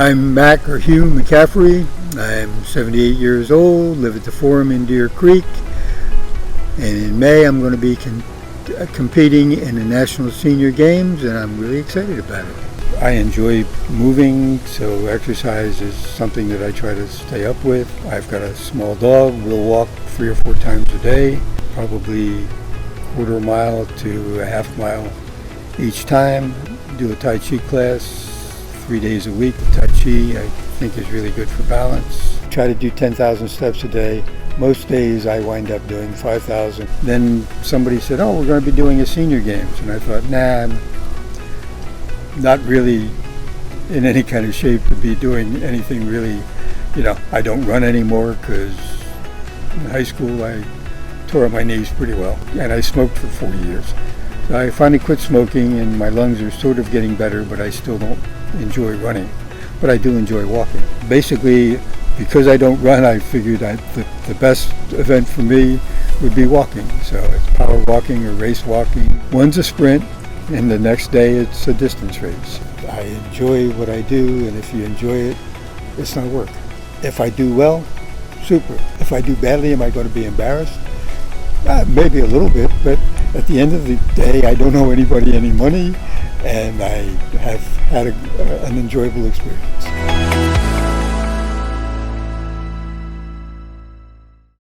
I'm Mac or Hugh McCaffrey. I'm 78 years old, live at the Forum in Deer Creek, and in May I'm going to be competing in the National Senior Games, and I'm really excited about it. I enjoy moving, so exercise is something that I try to stay up with. I've got a small dog. We'll walk 3 or 4 times a day, probably quarter mile to a half mile each time. Do a Tai Chi class 3 days a week. Tai Chi I think is really good for balance. Try to do 10,000 steps a day. Most days I wind up doing 5,000. Then somebody said, oh, we're going to be doing a senior games. And I thought, nah, I'm not really in any kind of shape to be doing anything really. I don't run anymore because in high school I tore my knees pretty well. And I smoked for 40 years. So I finally quit smoking and my lungs are sort of getting better, but I still don't enjoy running. But I do enjoy walking. Basically, because I don't run, I figured the best event for me would be walking. So it's power walking or race walking. One's a sprint, and the next day it's a distance race. I enjoy what I do, and if you enjoy it, it's not work. If I do well, super. If I do badly, am I going to be embarrassed? Maybe a little bit, but at the end of the day, I don't owe anybody any money, and I have had an enjoyable experience.